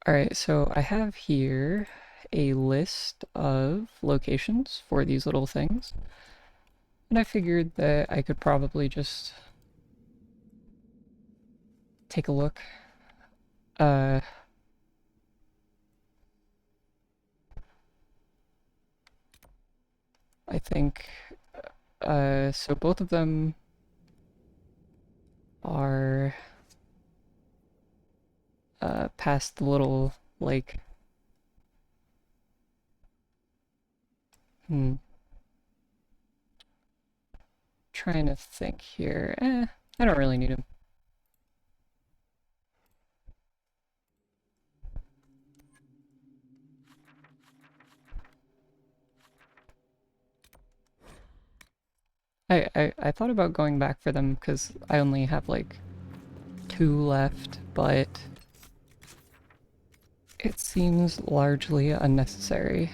Alright, so I have here a list of locations for these little things, and I figured that I could probably just take a look. Uh, I think, so both of them are past the little lake. Hmm, trying to think here. I don't really need them. I thought about going back for them because I only have like 2 left, but it seems largely unnecessary.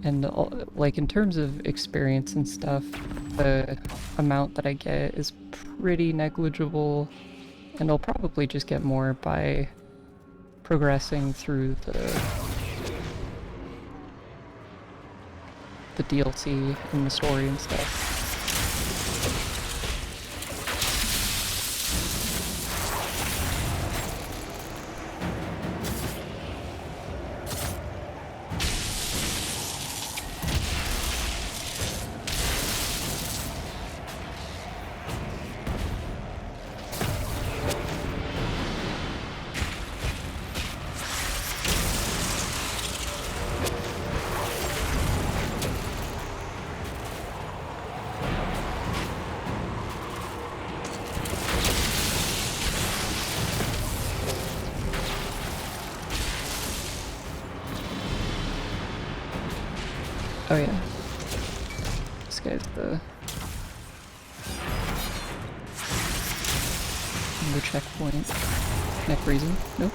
And like in terms of experience and stuff, the amount that I get is pretty negligible, and I'll probably just get more by progressing through the DLC and the story and stuff. Oh yeah, this guy's the checkpoint. Can I freeze him? Nope.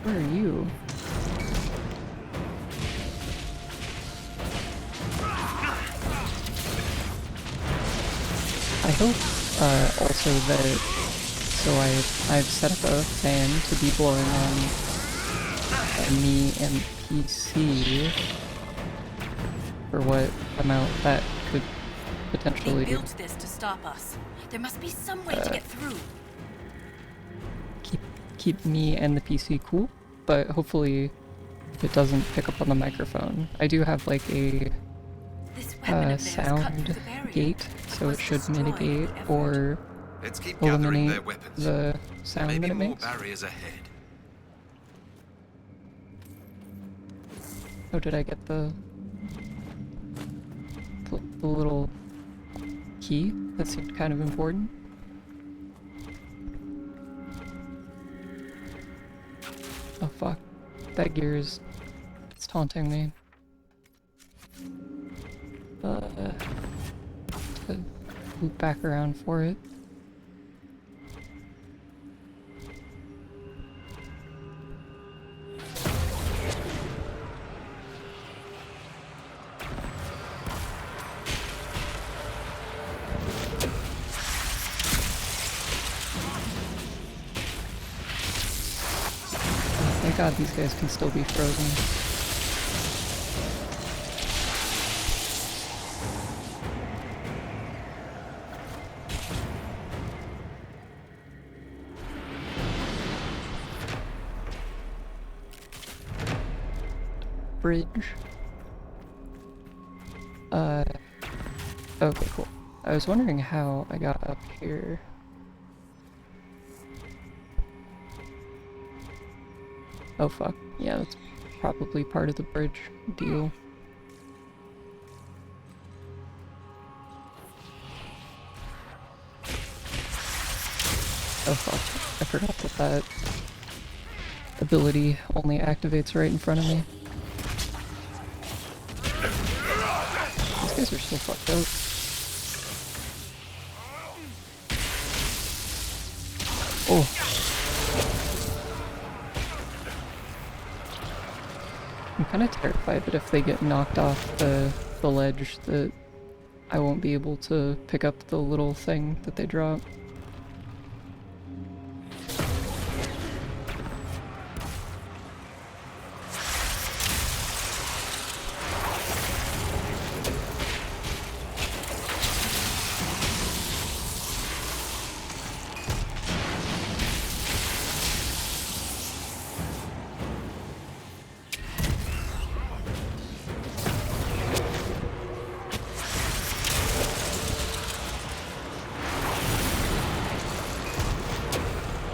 Where are you? I hope also that I've set up a fan to be blowing on me and PC for what amount that could potentially They built this to stop us. There must be some way to get through. keep me and the PC cool, but hopefully it doesn't pick up on the microphone. I do have like a This weapon of theirs cut sound through the barrier. gate, so it should destroyed mitigate the effort. or Let's keep gathering eliminate their weapons. the There sound may that be it more makes. barriers ahead. Oh, did I get the little key? That seemed kind of important. Oh fuck. That gear is... it's taunting me. To loop back around for it. Oh, thank god these guys can still be frozen. Bridge. Okay, cool. I was wondering how I got up here. Oh fuck. Yeah, that's probably part of the bridge deal. Oh fuck. I forgot that ability only activates right in front of me. These guys are so fucked up. Oh. I'm kind of terrified that if they get knocked off the ledge that I won't be able to pick up the little thing that they drop.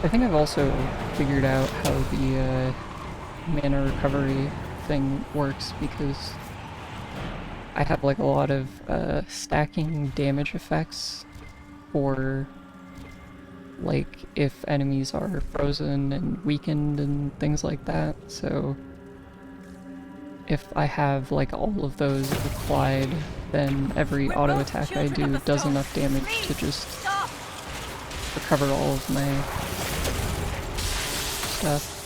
I think I've also figured out how the mana recovery thing works because I have like a lot of stacking damage effects for like if enemies are frozen and weakened and things like that. So if I have like all of those applied, then every auto attack I do does enough damage to just recover all of my stuff.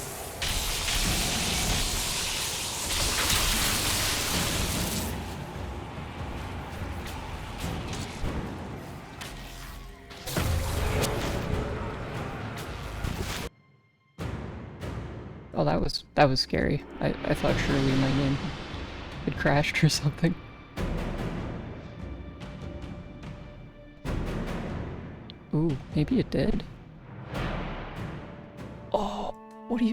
Oh, that was scary. I thought surely my game had crashed or something. Ooh, maybe it did. Oh, what are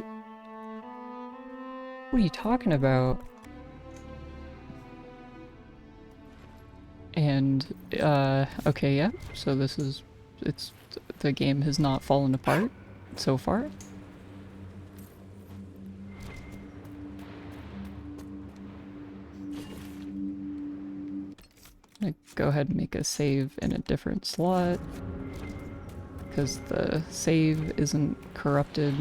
you talking about? And, okay, yeah, so the game has not fallen apart so far. I'm gonna go ahead and make a save in a different slot, because the save isn't corrupted.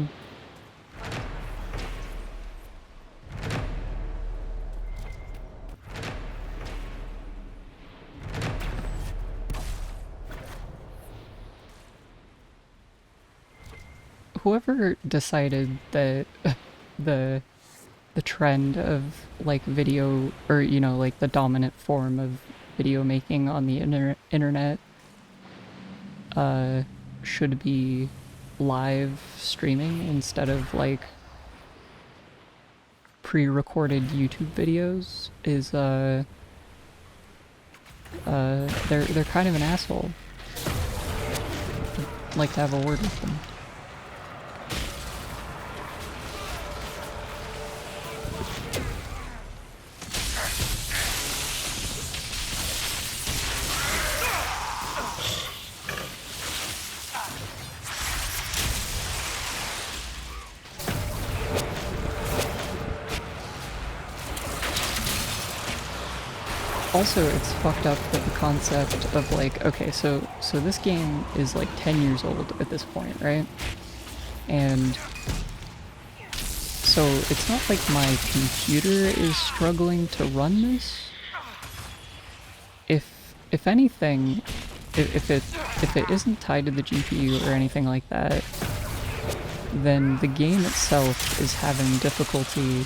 Whoever decided that the trend of like video, or you know, like the dominant form of video making on the internet should be live streaming instead of like pre-recorded YouTube videos is they're kind of an asshole. I'd like to have a word with them. Also, it's fucked up that the concept of like, okay, so this game is like 10 years old at this point, right? And so it's not like my computer is struggling to run this. If anything, if it isn't tied to the GPU or anything like that, then the game itself is having difficulty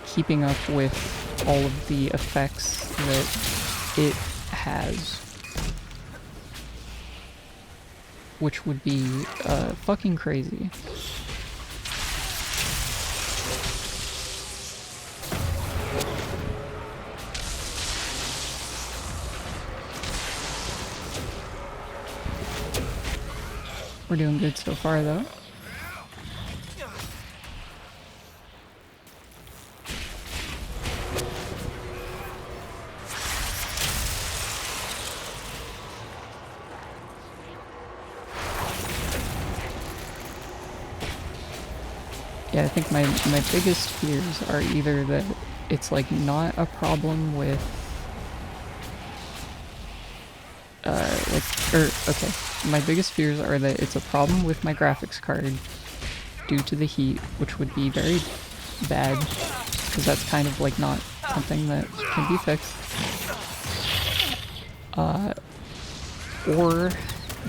keeping up with all of the effects that it has, which would be fucking crazy. We're doing good so far though. Yeah, I think my biggest fears are either that it's like not a problem with okay, my biggest fears are that it's a problem with my graphics card, due to the heat, which would be very bad, because that's kind of like not something that can be fixed. Or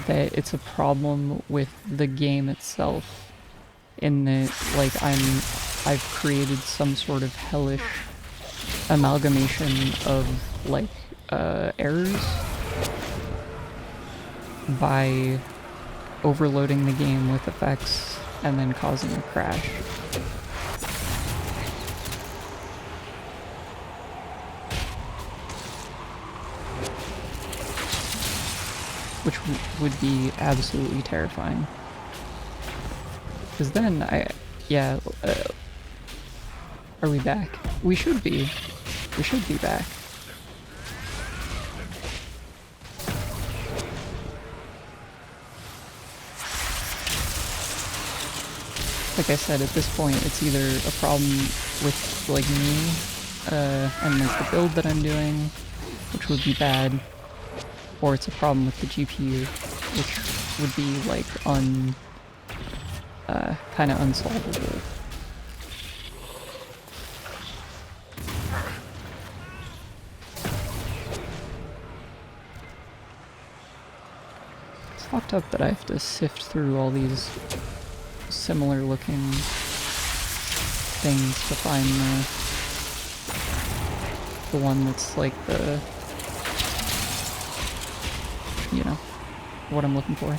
that it's a problem with the game itself, in that like I've created some sort of hellish amalgamation of like errors by overloading the game with effects and then causing a crash. Which would be absolutely terrifying. Because then are we back? We should be. We should be back. Like I said, at this point, it's either a problem with, like, me, and, like, the build that I'm doing, which would be bad, or it's a problem with the GPU, which would be, like, kind of unsolvable. It's fucked up that I have to sift through all these similar looking things to find the one that's like the, you know, what I'm looking for.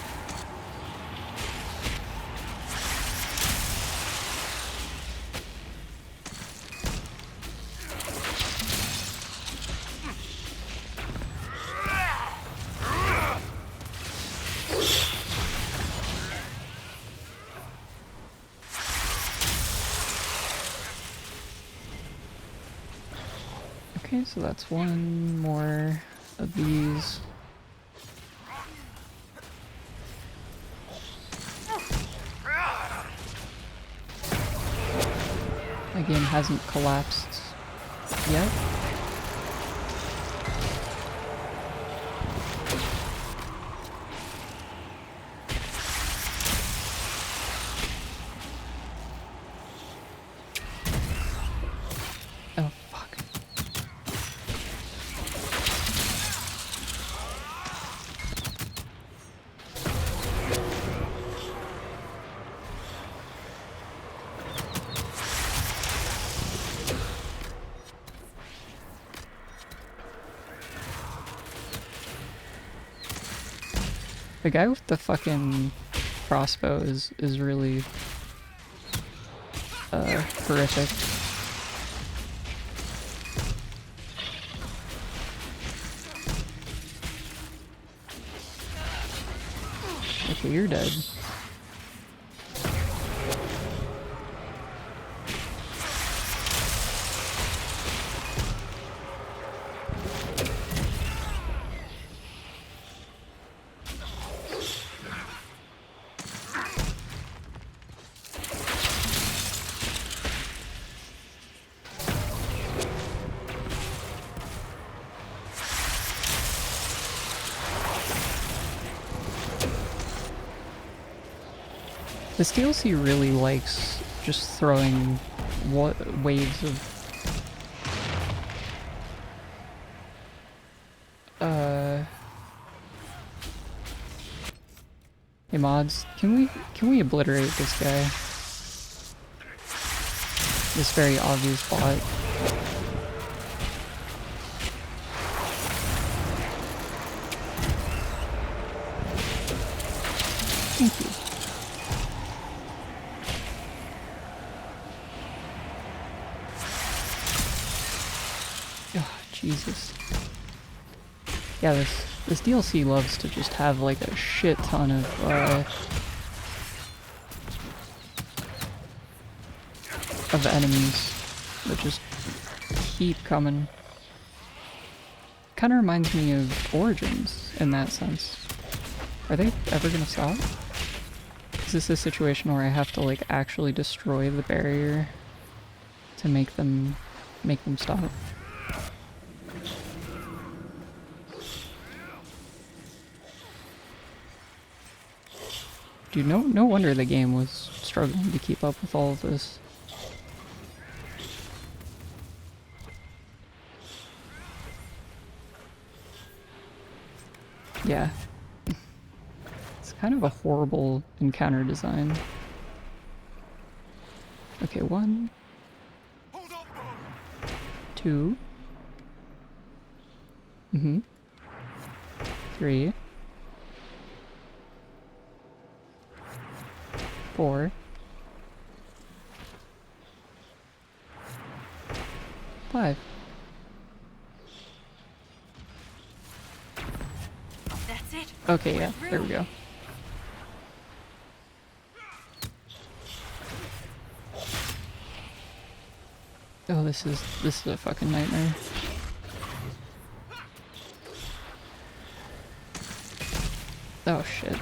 Okay, so that's one more of these. My game hasn't collapsed yet. Oh, fuck. The guy with the fucking crossbow is really horrific. Okay, you're dead. This DLC really likes just throwing waves of hey mods, can we obliterate this guy? This very obvious bot. Thank you. Jesus. Yeah, this DLC loves to just have like a shit ton of enemies that just keep coming. Kind of reminds me of Origins in that sense. Are they ever gonna stop? Is this a situation where I have to like actually destroy the barrier to make them stop? Dude, no wonder the game was struggling to keep up with all of this. Yeah. It's kind of a horrible encounter design. Okay, 1, 2. 3. 4. 5. That's it. Okay, yeah, there we go. Oh, this is a fucking nightmare. Oh shit.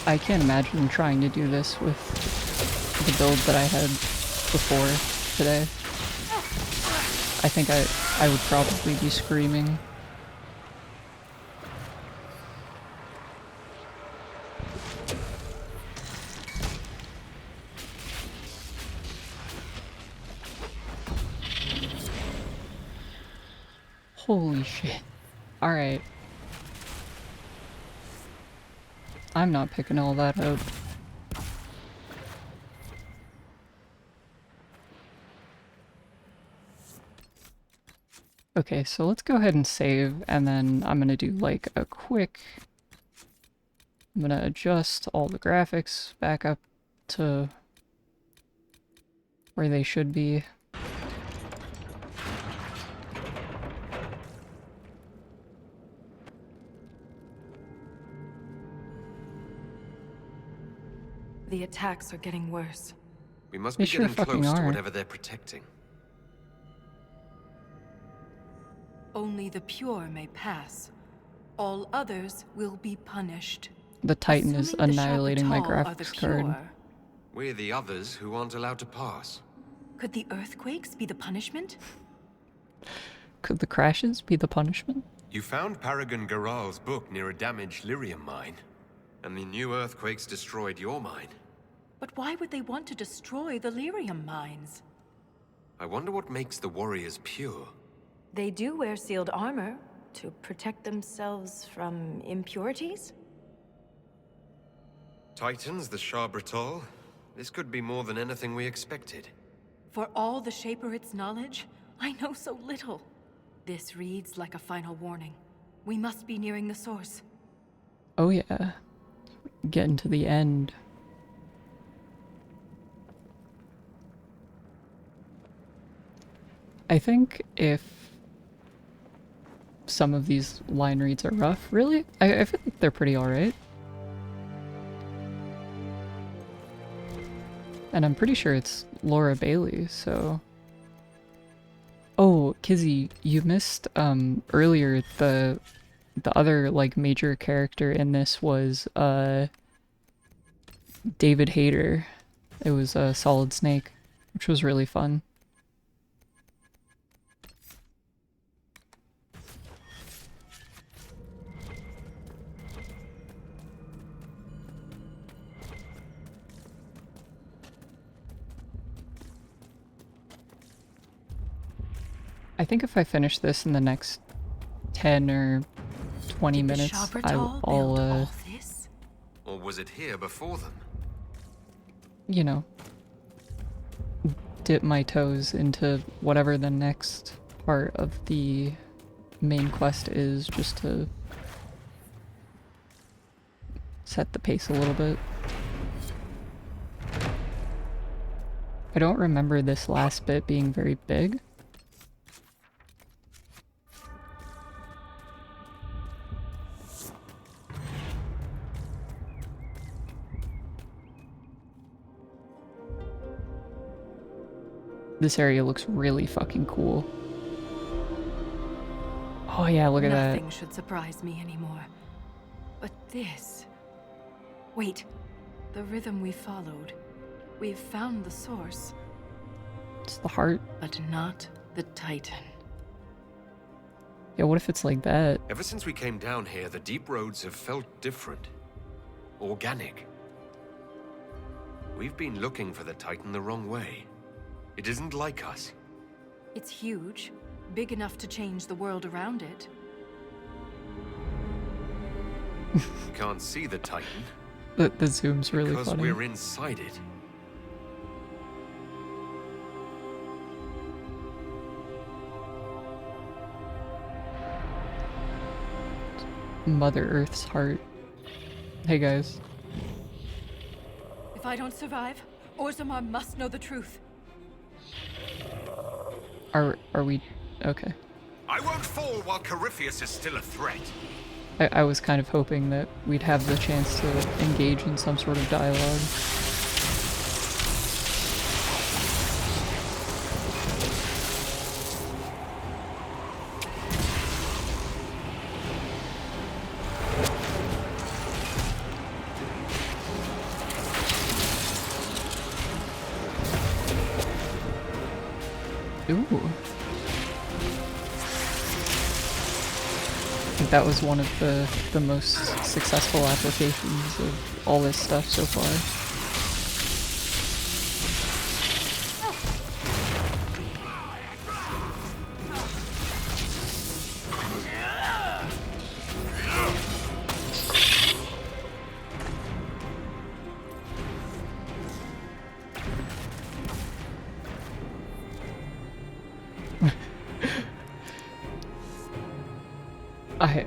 I can't imagine trying to do this with the build that I had before today. I think I would probably be screaming. Holy shit. Alright. I'm not picking all that up. Okay, so let's go ahead and save, and then I'm gonna do like a quick... I'm gonna adjust all the graphics back up to where they should be. The attacks are getting worse. We must They be sure getting fucking close to are. whatever they're protecting. Only the pure may pass. All others will be punished. The Titan is Assuming the annihilating my Shabbatal are the graphics card. pure, We're the others who aren't allowed to pass. could the earthquakes be the punishment? Could the crashes be the punishment? You found Paragon Garal's book near a damaged lyrium mine, and the new earthquakes destroyed your mine. But why would they want to destroy the lyrium mines? I wonder what makes the warriors pure. They do wear sealed armor to protect themselves from impurities? Titans, the Shabbatal? This could be more than anything we expected. For all the Shaperit's knowledge, I know so little. This reads like a final warning. We must be nearing the source. Oh yeah. Getting to the end. I think if some of these line reads are rough, really, I feel like they're pretty alright. And I'm pretty sure it's Laura Bailey, so... Oh, Kizzy, you missed, earlier the other, like, major character in this was, David Hayter. It was, Solid Snake, which was really fun. I think if I finish this in the next 10 or 20 minutes, I'll all this? Or was it here before them? you know, dip my toes into whatever the next part of the main quest is, just to set the pace a little bit. I don't remember this last bit being very big. This area looks really fucking cool. Oh yeah, look at that. Nothing should surprise me anymore. But this... Wait, the rhythm we followed. We've found the source, It's the heart. but not the Titan. Yeah, what if it's like that? Ever since we came down here, the deep roads have felt different. Organic. We've been looking for the Titan the wrong way. It isn't like us. It's huge, big enough to change the world around it. We can't see the Titan. The zoom's really because funny. we're inside it. Mother Earth's heart. Hey guys. If I don't survive, Orzammar must know the truth. Are we okay? I won't fall while Corypheus is still a threat. I was kind of hoping that we'd have the chance to engage in some sort of dialogue. Ooh. I think that was one of the most successful applications of all this stuff so far.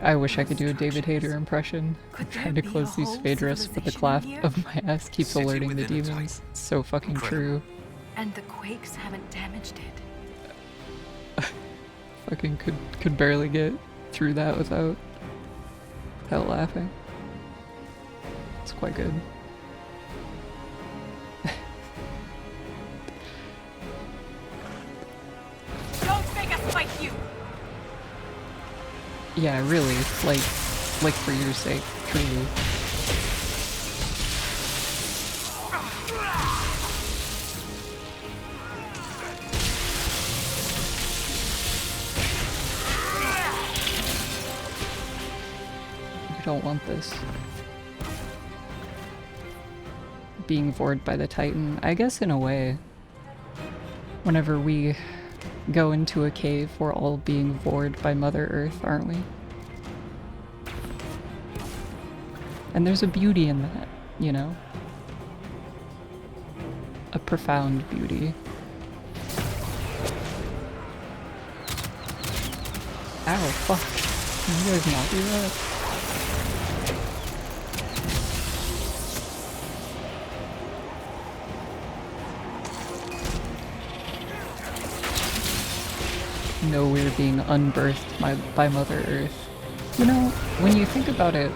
I wish I could do a David Hayter impression. I'm trying to close these Phaedrus, but the clap of my ass keeps City alerting the within a demons. Titan. It's so fucking true. And the quakes haven't damaged it. Fucking could barely get through that without laughing. It's quite good. Don't make us fight you! Yeah, really, like for your sake, truly. You don't want this. Being vored by the Titan, I guess in a way. Whenever we go into a cave, we're all being vored by Mother Earth, aren't we? And there's a beauty in that, you know? A profound beauty. Ow, fuck. Can you guys not do that? No, we're being unbirthed by Mother Earth. You know, when you think about it,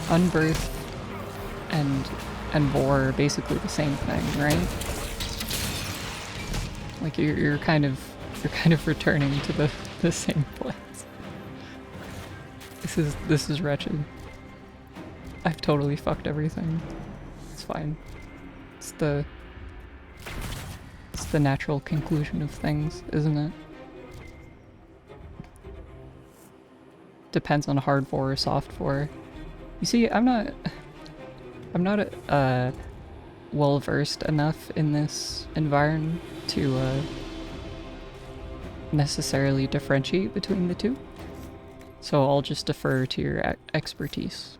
unbirthed and vor are basically the same thing, right? Like you're kind of returning to the same place. This is wretched. I've totally fucked everything. It's fine. It's the natural conclusion of things, isn't it? Depends on hard vor or soft vor. You see, I'm not well versed enough in this environment to necessarily differentiate between the two. So I'll just defer to your expertise.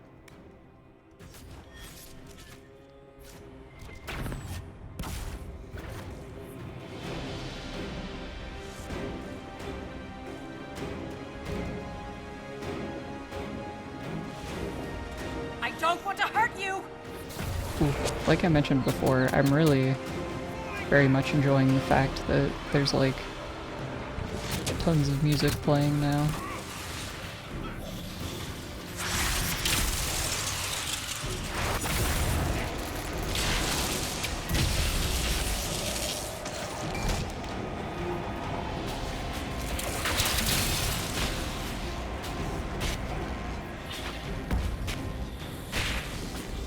I don't want to hurt you! Ooh, like I mentioned before, I'm really very much enjoying the fact that there's like tons of music playing now.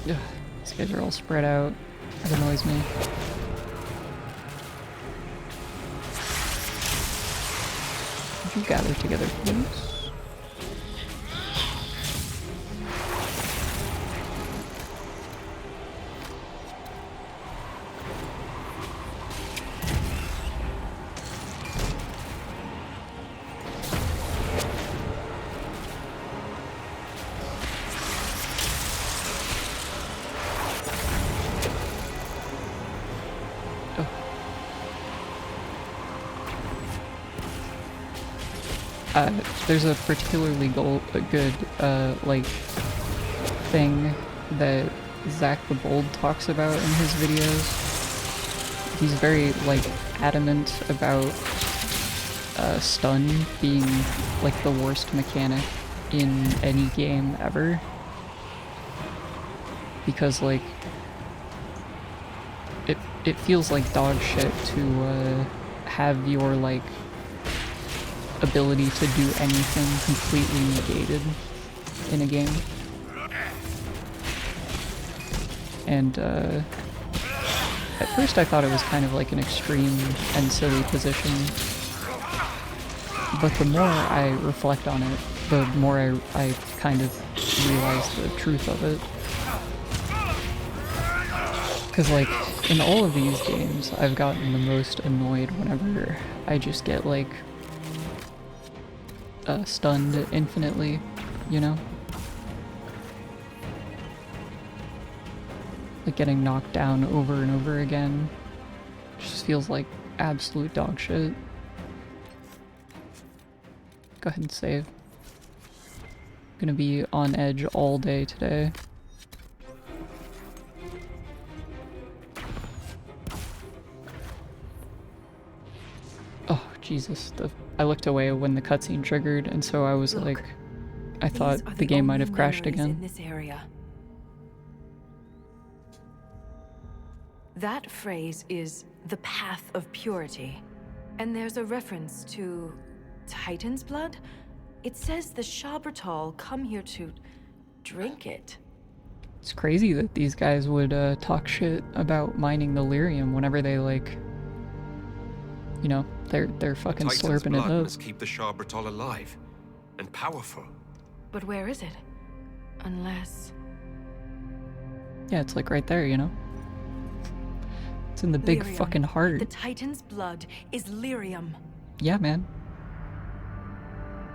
Ugh, these guys are all spread out. That annoys me. Would you gather together, please? There's a particularly good, like, thing that Zach the Bold talks about in his videos. He's very, like, adamant about stun being, like, the worst mechanic in any game ever. Because, like, it feels like dog shit to have your, like, ability to do anything completely negated in a game. And at first I thought it was kind of like an extreme and silly position, but the more I reflect on it, the more I kind of realize the truth of it. Because, like, in all of these games, I've gotten the most annoyed whenever I just get, like, stunned infinitely, you know? Like getting knocked down over and over again. Just feels like absolute dog shit. Go ahead and save. Gonna be on edge all day today. Oh, Jesus. I looked away when the cutscene triggered, and so I was like, I thought the game might have crashed again. In this area. That phrase is the path of purity. And there's a reference to Titan's blood. It says the Shabratal come here to drink it. It's crazy that these guys would talk shit about mining the lyrium whenever they, like, you know, they're fucking Titan's slurping blood it up. must keep the Shabratal alive and powerful. But where is it? Unless... Yeah, it's like right there, you know? It's in the big Lyrium. fucking heart. The Titan's blood is lyrium. Yeah, man.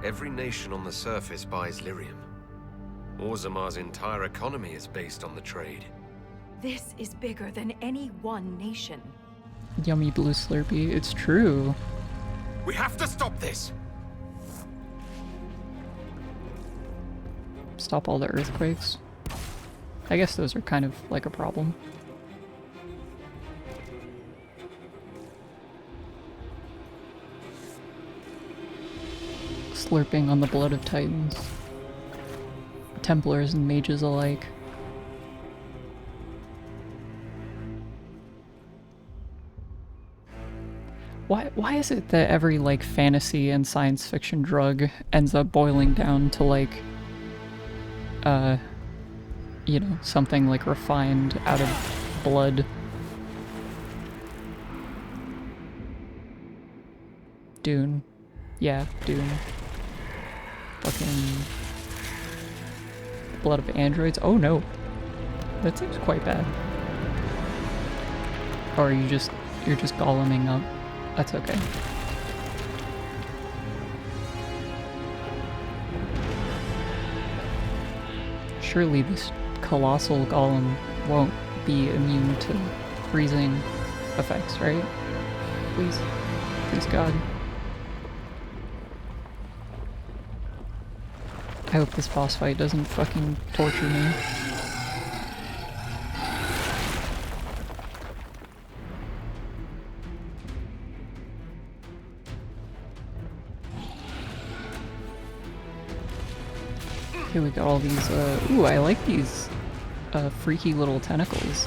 Every nation on the surface buys lyrium. Orzamar's entire economy is based on the trade. This is bigger than any one nation. Yummy blue Slurpee. It's true. We have to stop this! Stop all the earthquakes. I guess those are kind of like a problem. Slurping on the blood of Titans. Templars and mages alike. Why is it that every, like, fantasy and science fiction drug ends up boiling down to, like, you know, something, like, refined out of blood? Dune. Yeah, Dune. Fucking... blood of androids? Oh no. That seems quite bad. Or are you're just goleming up? That's okay. Surely this colossal golem won't be immune to freezing effects, right? Please. Please, God. I hope this boss fight doesn't fucking torture me. Here we got all these, ooh, I like these, freaky little tentacles.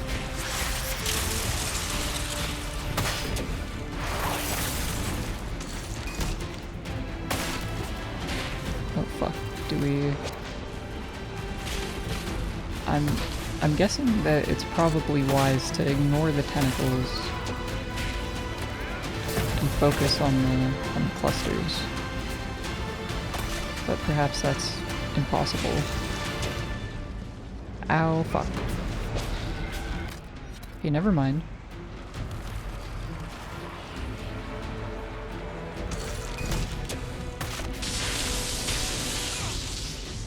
Oh fuck, do we... I'm guessing that it's probably wise to ignore the tentacles and focus on the clusters. But perhaps that's impossible. Ow, fuck. Okay, never mind.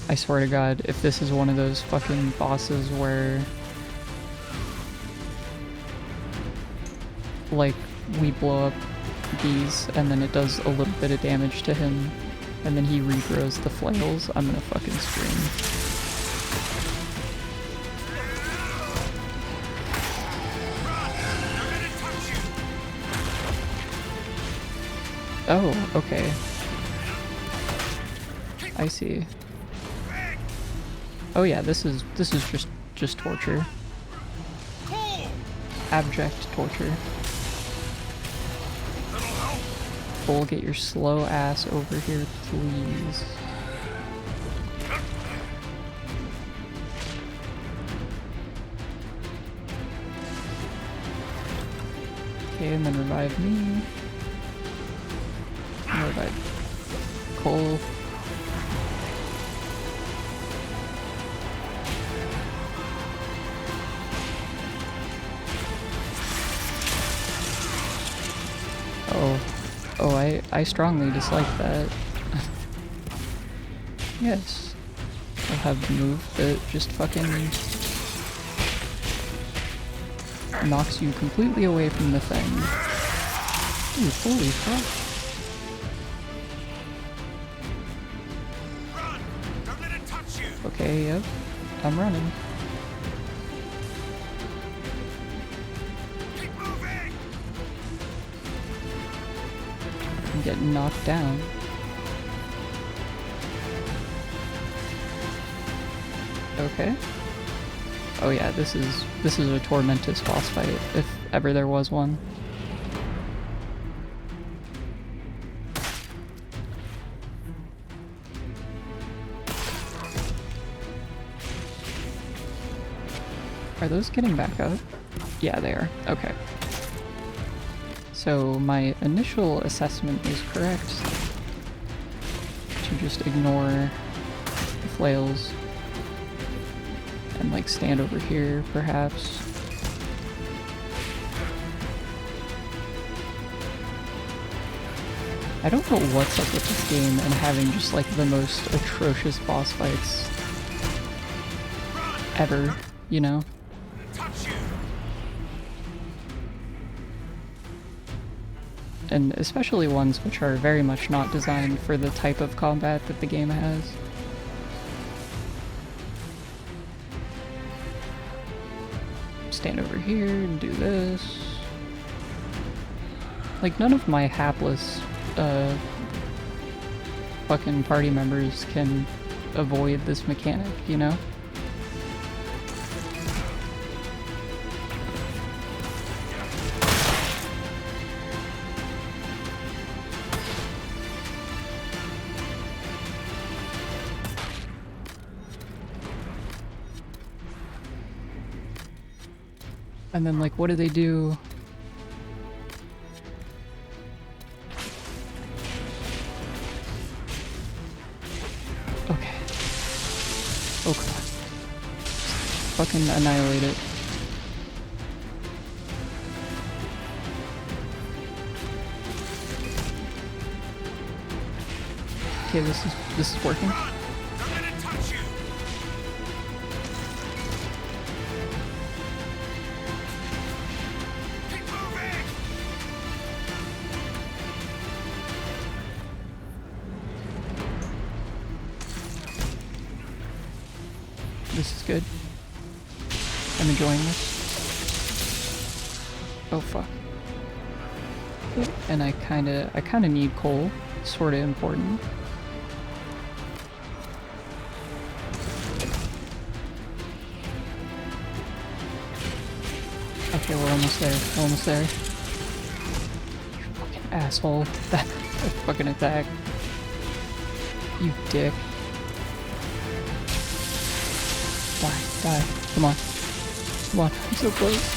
I swear to God, if this is one of those fucking bosses where, like, we blow up these and then it does a little bit of damage to him and then he regrows the flails, I'm gonna fucking scream. Oh, okay. I see. Oh yeah, this is just torture. Abject torture. Cole, get your slow ass over here, please. Okay, and then revive me. And revive Cole. Oh, I strongly dislike that. Yes. I'll have the move that just fucking knocks you completely away from the thing. Ooh, holy fuck. Run! Don't let it touch you! Okay, yep. I'm running. Getting knocked down. Okay. Oh yeah, this is a tormentous boss fight, if ever there was one. Are those getting back up? Yeah, they are. Okay. So my initial assessment is correct to just ignore the flails and like stand over here perhaps. I don't know what's up with this game and having just like the most atrocious boss fights ever, you know? And especially ones which are very much not designed for the type of combat that the game has. Stand over here and do this. Like, none of my hapless, fucking party members can avoid this mechanic, you know? And then, like, what do they do? Okay. Oh, come on. Fucking annihilate it. Okay, this is working. This is good. I'm enjoying this. Oh fuck. And I kinda need coal. Sorta important. Okay, we're almost there. We're almost there. You fucking asshole. That fucking attack. You dick. Die, die. Come on. Come on, I'm so close.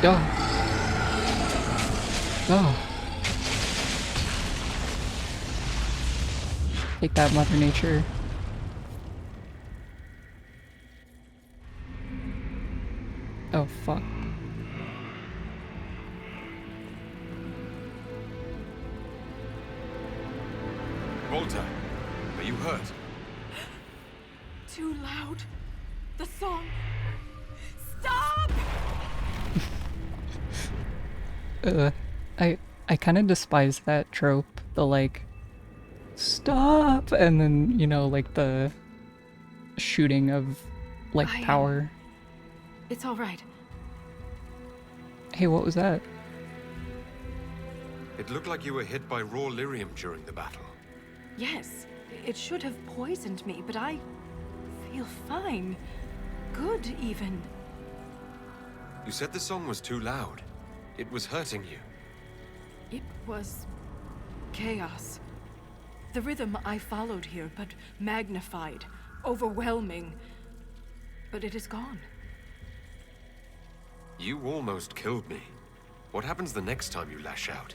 Oh. Oh. Take that, Mother Nature. Oh, fuck. Volta, are you hurt? Too loud. The song. Stop! I kind of despise that trope. The like, stop, and then, you know, like the shooting of like power. It's all right. Hey, what was that? It looked like you were hit by raw lyrium during the battle. Yes, it should have poisoned me, but I feel fine. Good, even. You said the song was too loud. It was hurting you. It was chaos. The rhythm I followed here, but magnified, overwhelming. But it is gone. You almost killed me. What happens the next time you lash out?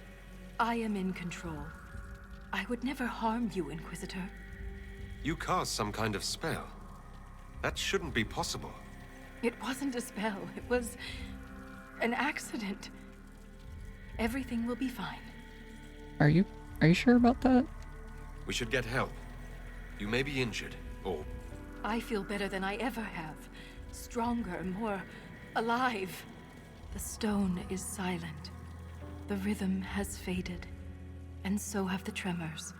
I am in control. I would never harm you, Inquisitor. You cast some kind of spell. That shouldn't be possible. It wasn't a spell. It was an accident. Everything will be fine. Are you sure about that? We should get help. You may be injured, or... I feel better than I ever have. Stronger, more alive. The stone is silent. The rhythm has faded, and so have the tremors.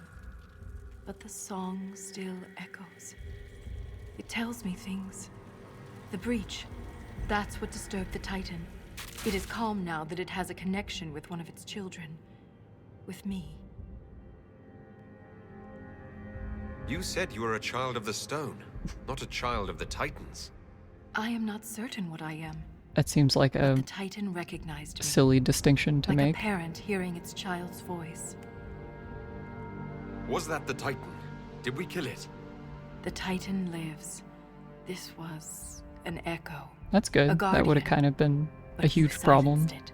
But the song still echoes. It tells me things. The breach, that's what disturbed the Titan. It is calm now that it has a connection with one of its children. With me. You said you were a child of the stone, not a child of the Titans. I am not certain what I am. That seems like The a Titan recognized me. silly distinction to Like make. a parent hearing its child's voice. Was that the Titan? Did we kill it? The Titan lives. This was an echo. That's good. A That would have guardian, kind of been but a you huge problem. silenced it.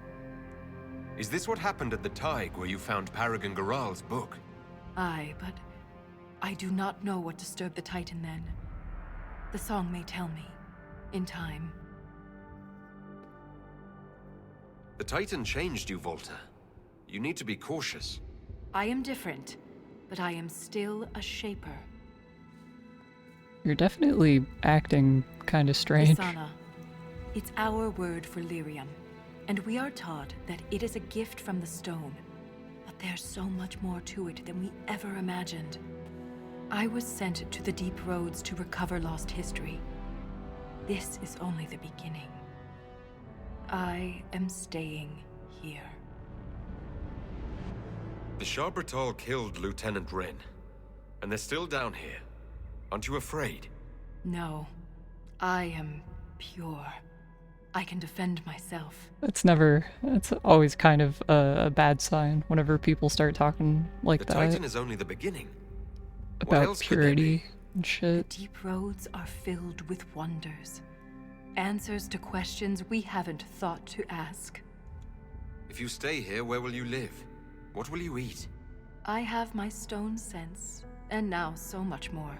Is this what happened at the Tig where you found Paragon Garal's book? Aye, but I do not know what disturbed the Titan then. The song may tell me. In time. The Titan changed you, Volta. You need to be cautious. I am different, but I am still a shaper. You're definitely acting kind of strange. Isana. It's our word for lyrium, and we are taught that it is a gift from the stone. But there's so much more to it than we ever imagined. I was sent to the deep roads to recover lost history. This is only the beginning. I am staying here. The Shabbatal killed Lieutenant Wren, and they're still down here. Aren't you afraid? No, I am pure. I can defend myself. That's always kind of a bad sign whenever people start talking like The that Titan is only the beginning. What about else could there be? purity and The shit. deep roads are filled with wonders. Answers to questions we haven't thought to ask. If you stay here, where will you live? What will you eat? I have my stone sense, and now so much more.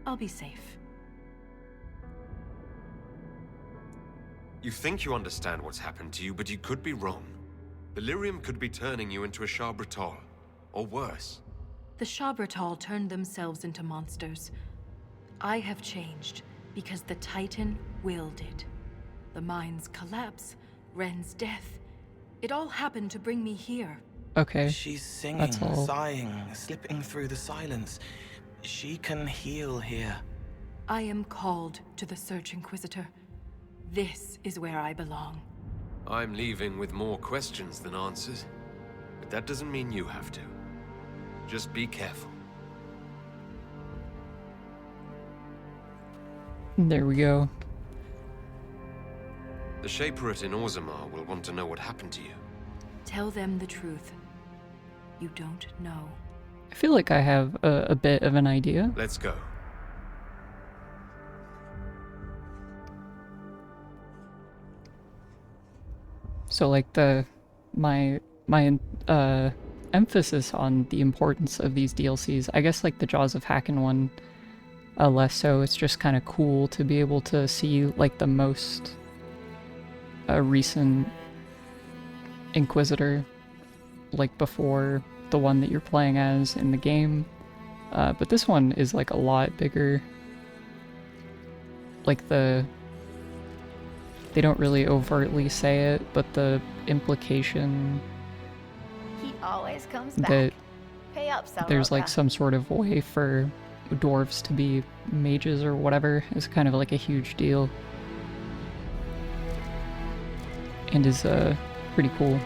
I'll be safe. You think you understand what's happened to you, but you could be wrong. The lyrium could be turning you into a Shabbatal, or worse. The Shabbatal turned themselves into monsters. I have changed because the Titan willed it. The mine's collapse, Ren's death. It all happened to bring me here. Okay. She's singing, That's all. sighing, slipping through the silence. She can heal here. I am called to the Search, Inquisitor. This is where I belong. I'm leaving with more questions than answers, but that doesn't mean you have to. Just be careful. There we go. The Shaperate in Orzammar will want to know what happened to you. Tell them the truth. You don't know. I feel like I have a bit of an idea. Let's go. So like my emphasis on the importance of these DLCs, I guess like the Jaws of Hacken one, less so. It's just kind of cool to be able to see like the most recent Inquisitor, like before the one that you're playing as in the game. But this one is like a lot bigger. Like they don't really overtly say it, but the implication He always comes that back. Pay up, there's like Soroka. some sort of way for dwarves to be mages or whatever is kind of like a huge deal. And is pretty cool.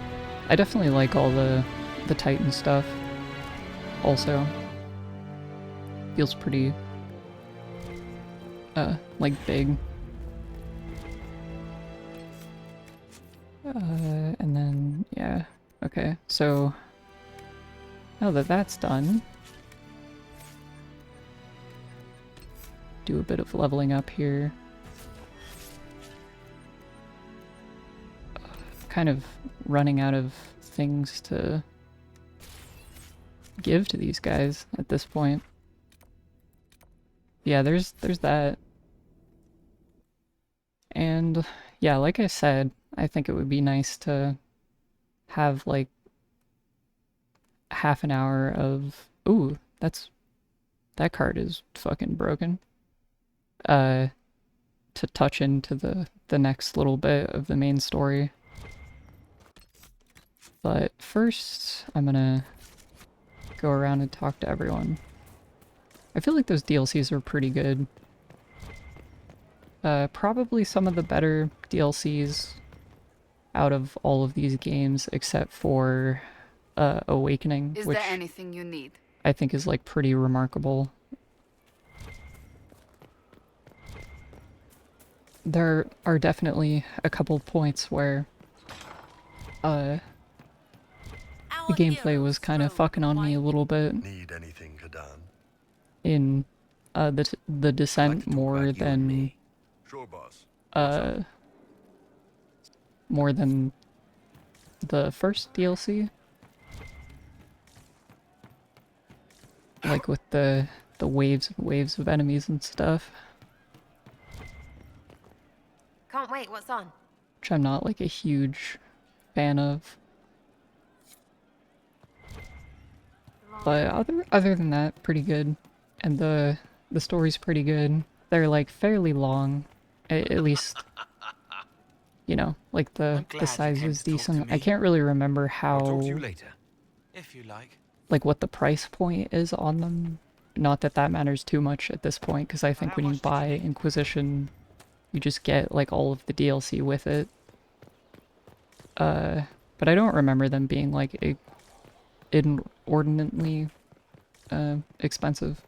I definitely like all the Titan stuff also. Feels pretty like big. And then yeah, okay, so now that that's done, do a bit of leveling up here. Kind of running out of things to give to these guys at this point. Yeah, there's that. And yeah, like I said, I think it would be nice to have like half an hour of ooh, that card is fucking broken. To touch into the next little bit of the main story. But first, I'm gonna go around and talk to everyone. I feel like those DLCs are pretty good. Probably some of the better DLCs out of all of these games, except for Awakening, Is which there anything you need? I think is like pretty remarkable. There are definitely a couple points where the gameplay was kind of fucking on me a little bit Need anything, Kadan? in the Descent more than Sure, boss. more than the first DLC. Like with the waves and waves of enemies and stuff, Can't wait, what's on? which I'm not like a huge fan of. But other than that, pretty good. And the story's pretty good. They're like fairly long, at least, you know, like I'm glad the you size came is to talk to decent. I me. can't really remember I'll talk how, to you later. If you like. like what the price point is on them. Not that that matters too much at this point, because I think how when you much did you buy need? Inquisition, you just get like all of the DLC with it. But I don't remember them being like inordinately expensive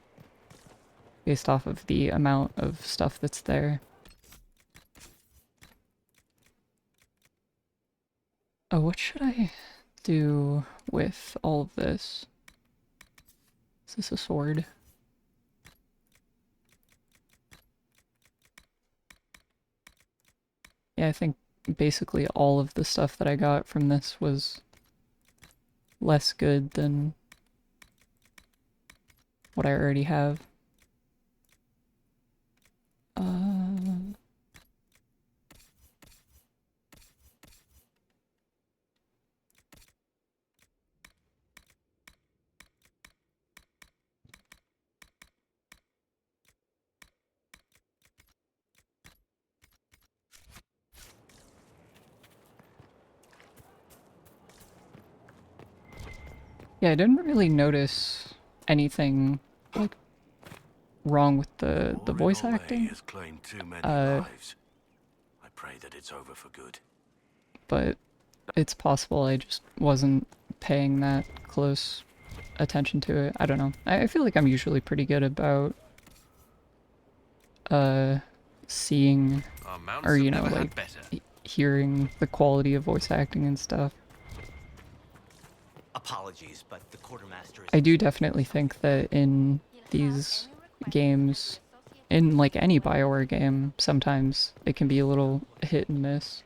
based off of the amount of stuff that's there. Oh, what should I do with all of this? Is this a sword? Yeah, I think basically all of the stuff that I got from this was less good than what I already have. Yeah, I didn't really notice anything like wrong with the voice acting, has claimed too many Uh, lives. I pray that it's over for good. but it's possible I just wasn't paying that close attention to it. I don't know. I feel like I'm usually pretty good about seeing Our mounts or, have you know, never had like better. hearing the quality of voice acting and stuff. A Apologies, but the quartermaster is... I do definitely think that in these games, in like any BioWare game, sometimes it can be a little hit and miss.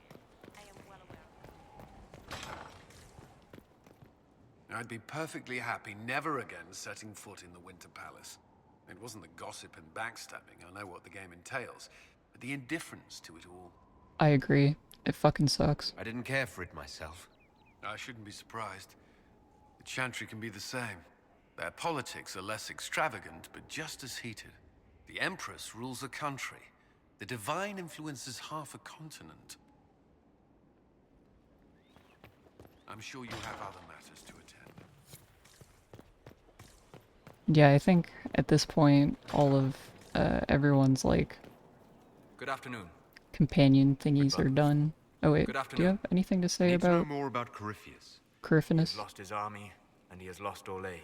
I'd be perfectly happy never again setting foot in the Winter Palace. It wasn't the gossip and backstabbing, I know what the game entails, but the indifference to it all. I agree. It fucking sucks. I didn't care for it myself. I shouldn't be surprised. The Chantry can be the same. Their politics are less extravagant, but just as heated. The Empress rules a country. The Divine influences half a continent. I'm sure you have other matters to attend. Yeah, I think at this point, all of everyone's like Good afternoon. companion thingies are done. Oh wait, Good do you afternoon. have anything to say Need to know about more about Corypheus. He Corypheus? has lost his army, and he has lost Orlais.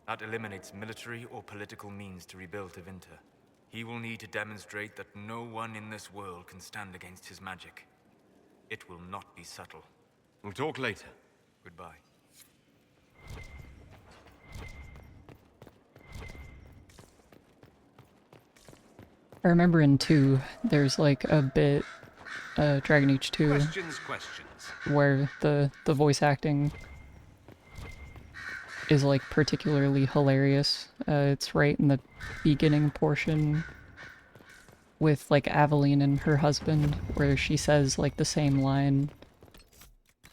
That eliminates military or political means to rebuild Tevinter. He will need to demonstrate that no one in this world can stand against his magic. It will not be subtle. We'll talk later. Goodbye. I remember in 2, there's like a bit, Dragon Age 2, Questions. where the voice acting is like particularly hilarious. It's right in the beginning portion with like Aveline and her husband, where she says like the same line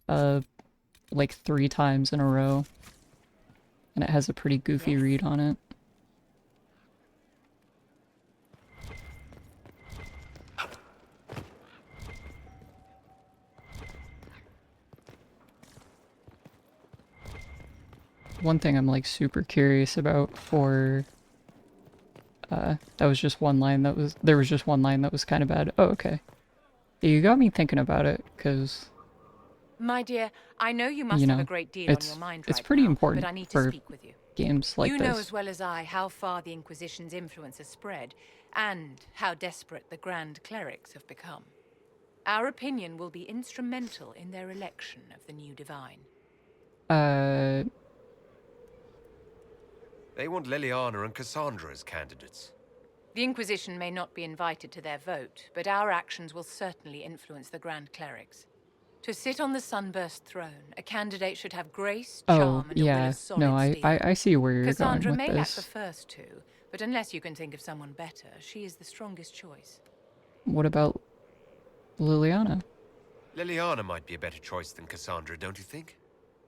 like 3 times in a row, and it has a pretty goofy read on it. One thing I'm like super curious about for that was just one line that was there was just one line that was kind of bad. Oh, okay. Yeah, you got me thinking about it, because My dear, I know you must you know, have a great deal on it's your mind it's right pretty now, important but I need to for speak with you. games like you this. know as well as I how far the Inquisition's influence has spread, and how desperate the Grand Clerics have become. Our opinion will be instrumental in their election of the new Divine. They want Liliana and Cassandra as candidates. The Inquisition may not be invited to their vote, but our actions will certainly influence the Grand Clerics. To sit on the Sunburst throne, a candidate should have grace, Oh, charm, and a will yeah. of solid No, steel. I see where you're Cassandra going may with lack the this. first two, but unless you can think of someone better, she is the strongest choice. What about Liliana? Liliana might be a better choice than Cassandra, don't you think?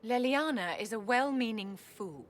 Leliana is a well-meaning fool.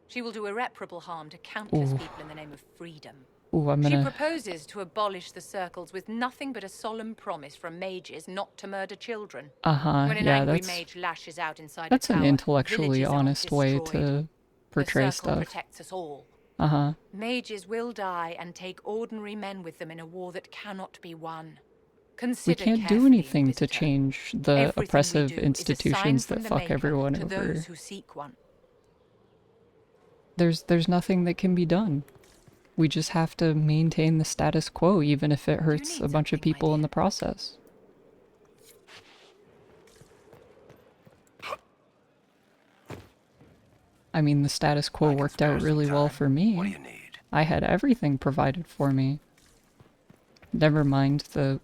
She will do irreparable harm to countless Ooh. people in the name of freedom. Ooh, I'm She gonna... proposes to abolish the circles with nothing but a solemn promise from mages not to murder children. Uh-huh, When an yeah, angry that's... mage lashes out inside That's a an tower, intellectually villages are honest way destroyed. to portray the circle stuff. protects us all. Uh-huh. Mages will die and take ordinary men with them in a war that cannot be won. We Consider can't do carefully, anything to Inquisitor. change the Everything we oppressive do is a sign institutions from that the fuck Maker everyone to over. those who seek one. There's nothing that can be done. We just have to maintain the status quo, even if it hurts need a bunch of something, my people in dear? the process. I mean, the status quo I can worked spare out some really well time. for me. What do you need? I had everything provided for me. Never mind the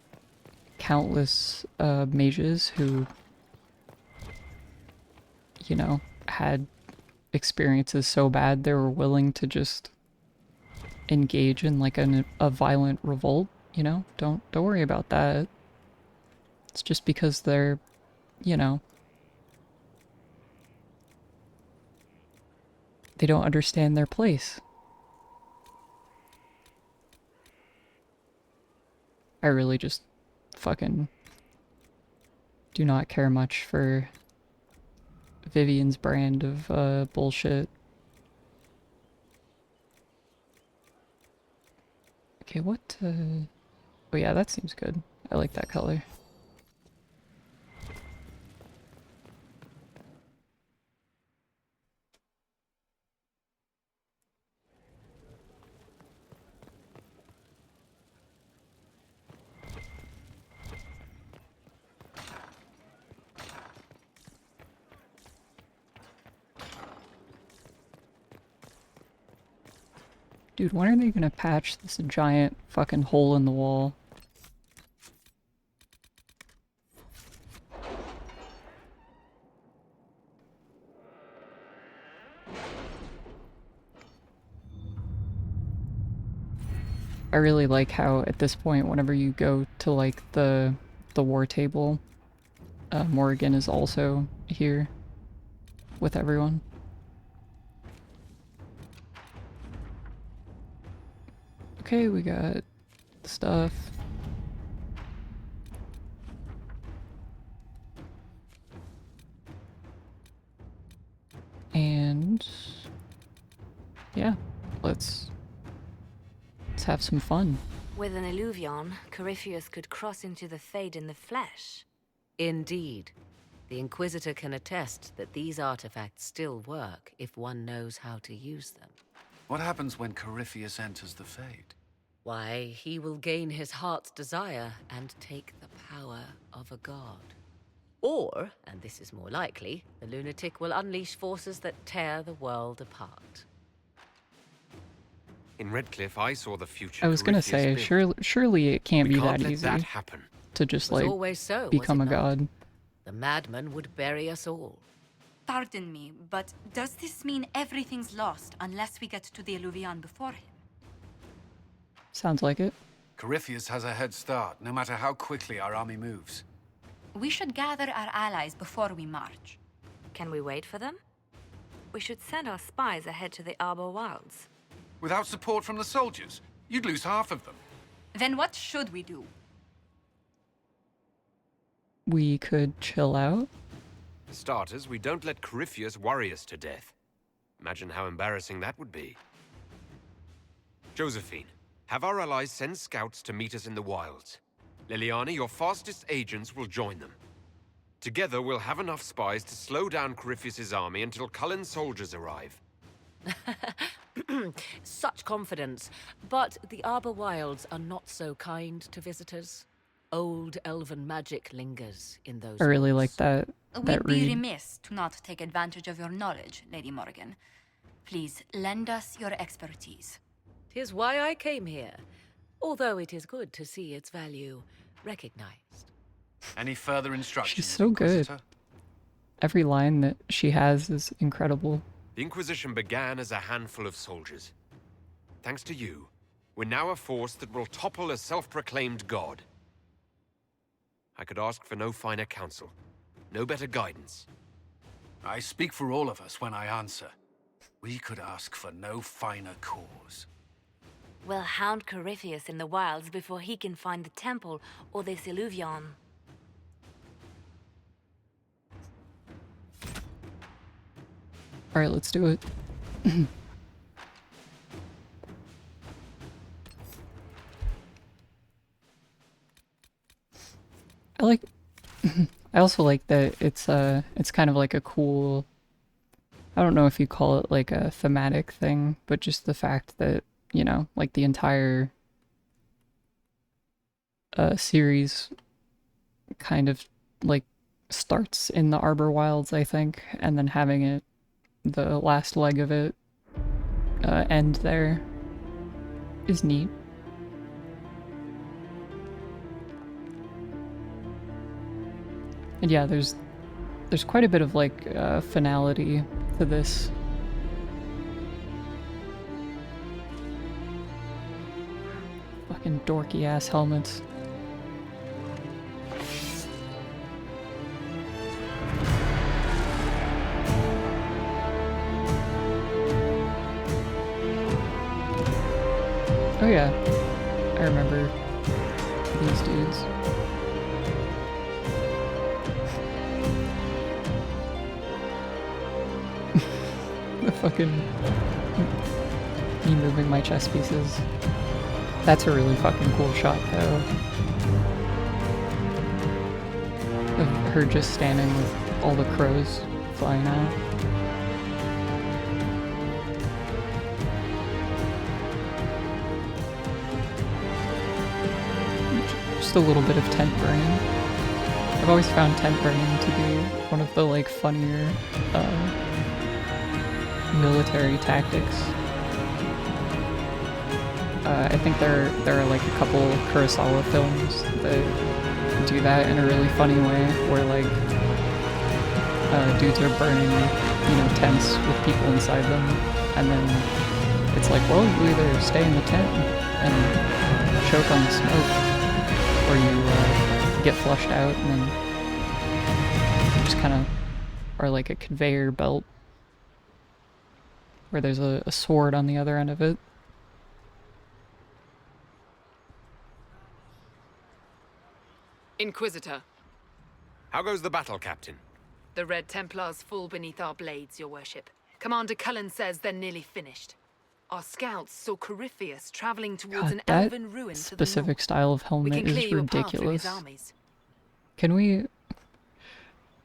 countless mages who, you know, had experiences so bad they were willing to just engage in like a violent revolt, you know? Don't worry about that. It's just because they're, you know, they don't understand their place. I really just fucking do not care much for Vivian's brand of bullshit. Okay, what, oh yeah, that seems good. I like that color. Dude, when are they gonna patch this giant fucking hole in the wall? I really like how at this point, whenever you go to like the war table, Morrigan is also here with everyone. Okay, we got stuff. And yeah, let's have some fun. With an Illuvion, Corypheus could cross into the Fade in the flesh. Indeed. The Inquisitor can attest that these artifacts still work if one knows how to use them. What happens when Corypheus enters the Fade? Why, he will gain his heart's desire and take the power of a god. Or, and this is more likely, the lunatic will unleash forces that tear the world apart. In Redcliffe, I saw the future. I was gonna say, surely it can't be that easy to just like become a god. The madman would bury us all. Pardon me, but does this mean everything's lost unless we get to the Illuvion before him? Sounds like it. Corypheus has a head start, no matter how quickly our army moves. We should gather our allies before we march. Can we wait for them? We should send our spies ahead to the Arbor Wilds. Without support from the soldiers, you'd lose half of them. Then what should we do? We could chill out. For starters, we don't let Corypheus worry us to death. Imagine how embarrassing that would be. Josephine, have our allies send scouts to meet us in the wilds. Liliana, your fastest agents will join them. Together, we'll have enough spies to slow down Corypheus's army until Cullen's soldiers arrive. Such confidence. But the Arbor Wilds are not so kind to visitors. Old elven magic lingers in those I really woods. like that We'd be read. remiss to not take advantage of your knowledge, Lady Morgan. Please, lend us your expertise. 'Tis why I came here, although it is good to see its value recognized. Any further instructions? She's so good. Inquisitor? Every line that she has is incredible. The Inquisition began as a handful of soldiers. Thanks to you, we're now a force that will topple a self-proclaimed god. I could ask for no finer counsel, no better guidance. I speak for all of us when I answer. We could ask for no finer cause. We'll hound Corypheus in the wilds before he can find the temple or this Illuvion. Alright, let's do it. I like I also like that it's kind of like a cool, I don't know if you call it like a thematic thing, but just the fact that, you know, like the entire series kind of like starts in the Arbor Wilds, I think, and then having it, the last leg of it, end there is neat. And yeah, there's quite a bit of like finality to this. Fucking dorky ass helmets. Oh yeah, I remember these dudes. The fucking me moving my chess pieces. That's a really fucking cool shot though. Of her just standing with all the crows flying out. Just a little bit of tent burning. I've always found tent burning to be one of the like funnier military tactics. I think there are like a couple Kurosawa films that do that in a really funny way, where like dudes are burning, you know, tents with people inside them, and then it's like, well, you either stay in the tent and choke on the smoke, or you get flushed out, and then you just kind of are like a conveyor belt, where there's a sword on the other end of it. Inquisitor. How goes the battle, Captain? The Red Templars fall beneath our blades, your worship. Commander Cullen says they're nearly finished. Our scouts saw Corypheus traveling towards God, an that elven ruin to the specific north. style of We helmet can clear is your path through his ridiculous. armies. Can we...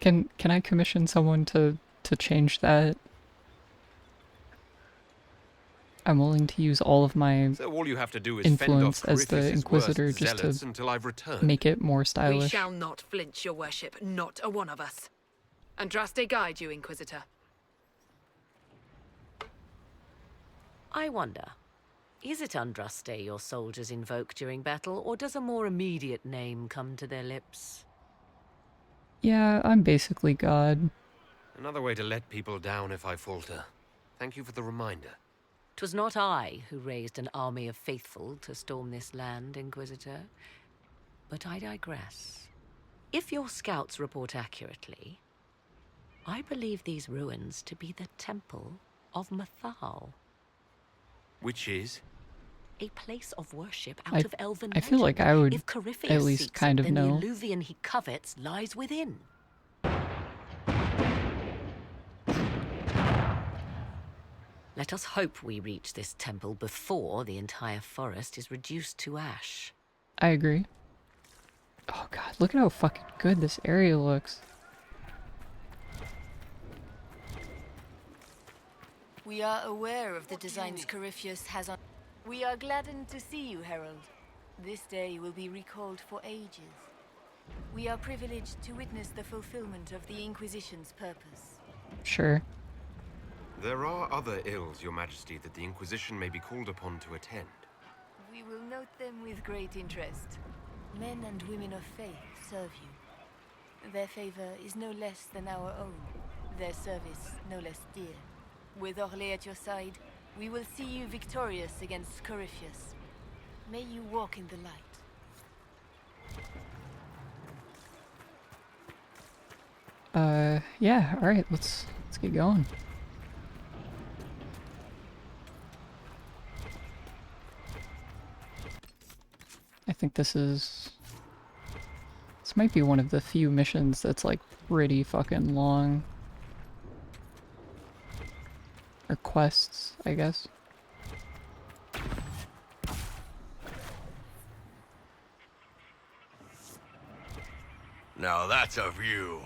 Can I commission someone to change that? I'm willing to use all of my So all you have to do is influence fend off as the Corypheus' Inquisitor worst just zealots to until I've returned. make it more We stylish. shall not flinch, your worship. Not a one of us. Andraste guide you, Inquisitor. I wonder, is it Andraste your soldiers invoke during battle, or does a more immediate name come to their lips? Yeah, I'm basically God. Another way to let people down if I falter. Thank you for the reminder. 'Twas not I who raised an army of faithful to storm this land, Inquisitor. But I digress. If your scouts report accurately, I believe these ruins to be the Temple of Mathal. Which is? A place of worship out of elven I feel like legend. I would If Corypheus at least seeks kind it, of then know. the alluvion he covets lies within. Let us hope we reach this temple before the entire forest is reduced to ash. I agree. Oh god, look at how fucking good this area looks. We are aware of the designs Corypheus has on... We are gladdened to see you, Herald. This day will be recalled for ages. We are privileged to witness the fulfillment of the Inquisition's purpose. Sure. There are other ills, Your Majesty, that the Inquisition may be called upon to attend. We will note them with great interest. Men and women of faith serve you. Their favor is no less than our own. Their service no less dear. With Orlais at your side, we will see you victorious against Corypheus. May you walk in the light. Yeah, alright, let's get going. I think this might be one of the few missions that's like pretty fucking long. Or quests, I guess. Now that's a view.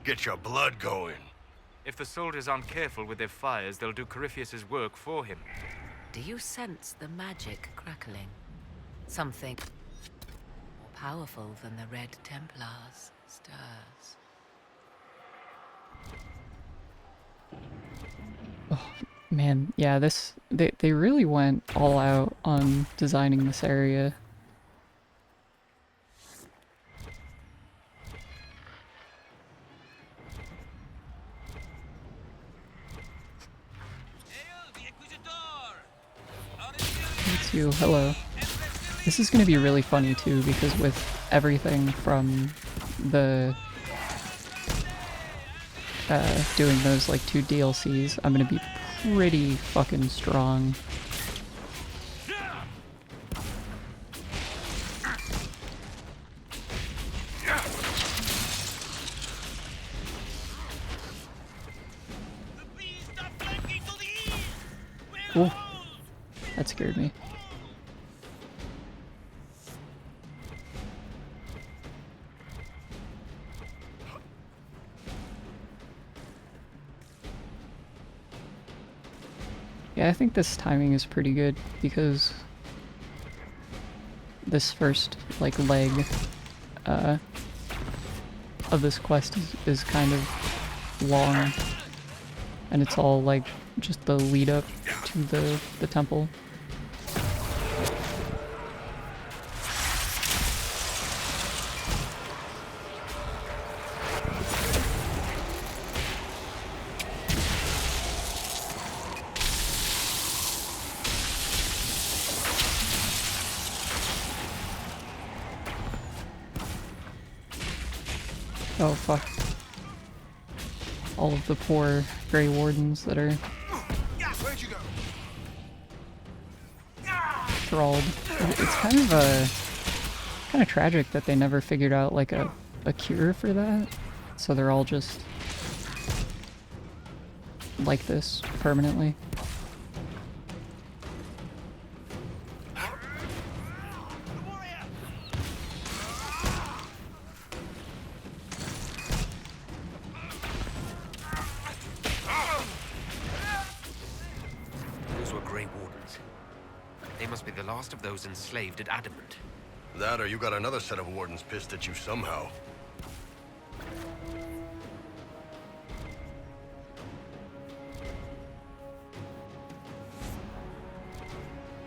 Get your blood going. If the soldiers aren't careful with their fires, they'll do Corypheus's work for him. Do you sense the magic crackling? Something more powerful than the Red Templars stirs. Oh, man, yeah, they really went all out on designing this area. It's you, hello. This is gonna be really funny too, because with everything from the doing those like 2 DLCs, I'm gonna be pretty fucking strong. Ooh, that scared me. Yeah, I think this timing is pretty good because this first like leg of this quest is kind of long, and it's all like just the lead up to the temple. Oh fuck. All of the poor Grey Wardens that are Where'd you go? thralled. It's kind of tragic that they never figured out like a cure for that. So they're all just like this permanently. Those were Grey Wardens. They must be the last of those enslaved at Adamant. That or you got another set of wardens pissed at you somehow.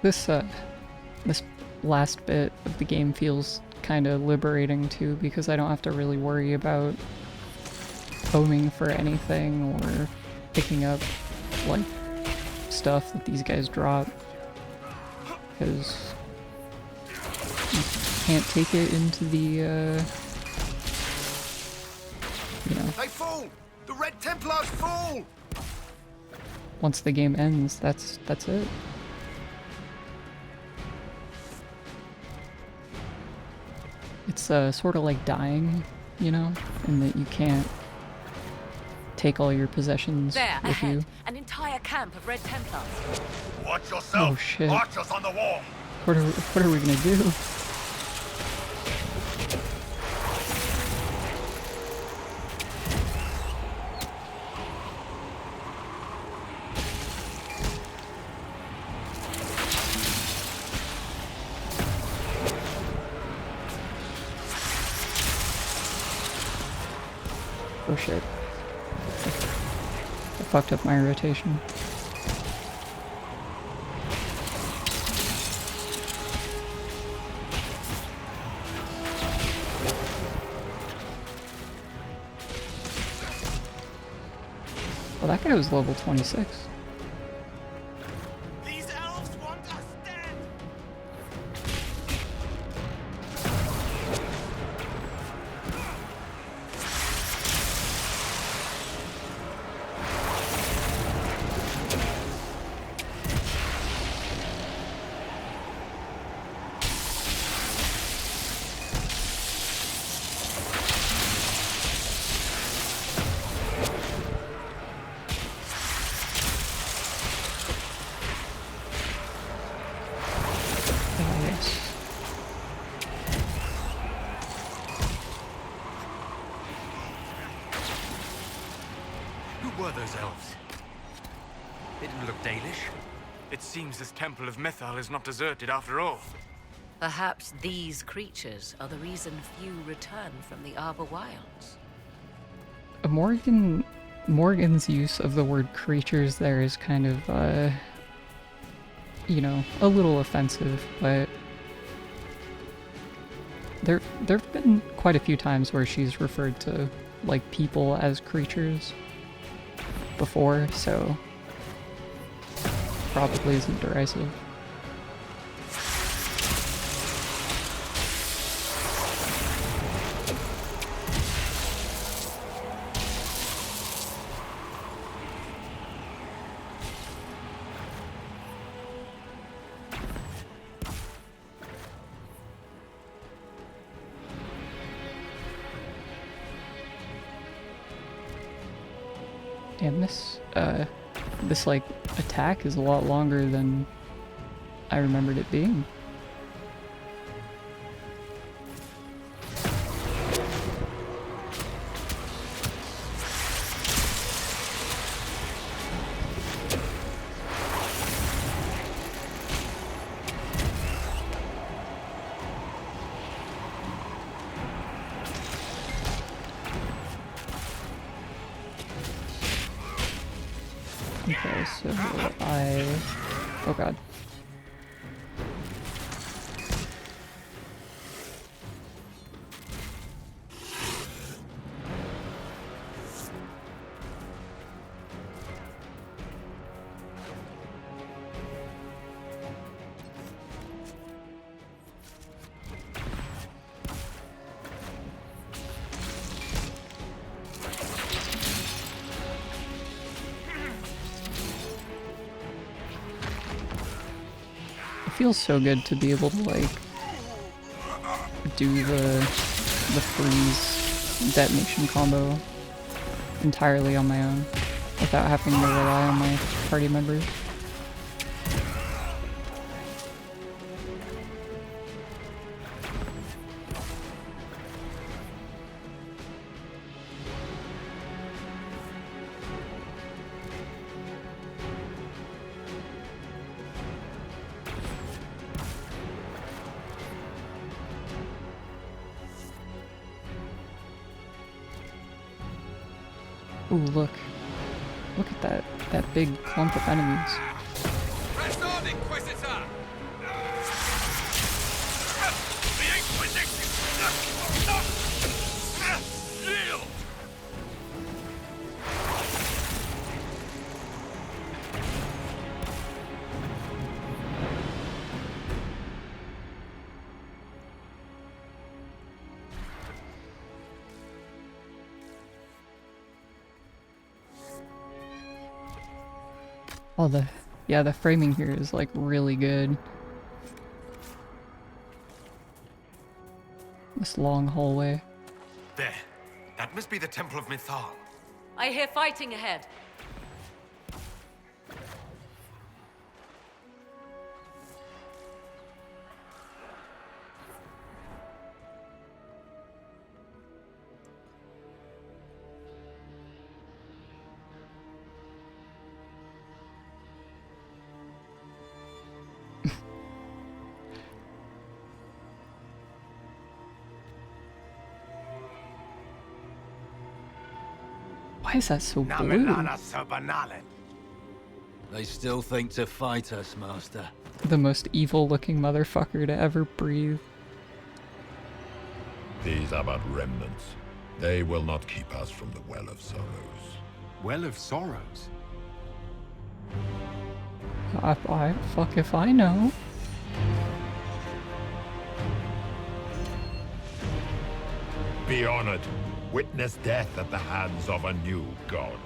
This last bit of the game feels kind of liberating too, because I don't have to really worry about homing for anything or picking up like stuff that these guys drop, because you can't take it into the you know, They fall! The Red Templars fall! once the game ends, that's it. It's sort of like dying, you know, in that you can't take all your possessions There, with ahead, you. an entire camp of Red Templars. Watch yourself! Oh shit. Archers on the wall! What are we gonna do? Oh shit. I fucked up my rotation. Well, that guy was level 26. These elves want us dead! Yes. Who were those elves? They didn't look Dalish. It seems this temple of Mythal is not deserted after all. Perhaps these creatures are the reason few return from the Arbor Wilds. Morgan's use of the word creatures there is kind of, you know, a little offensive, but there've been quite a few times where she's referred to, like, people as creatures before, so probably isn't derisive. Damn, this like attack is a lot longer than I remembered it being. Okay, so oh god. feels so good to be able to like do the freeze detonation combo entirely on my own without having to rely on my party members. Ooh, look. Look at that big clump of enemies. Press on, Inquisitor! The Inquisition! Yield! Oh, the framing here is like really good. This long hallway. There. That must be the Temple of Mithal. I hear fighting ahead. Why is that so blue? They still think to fight us, Master. The most evil looking motherfucker to ever breathe. These are but remnants. They will not keep us from the Well of Sorrows. Well of Sorrows? I fuck if I know. Be honored. Witness death at the hands of a new god.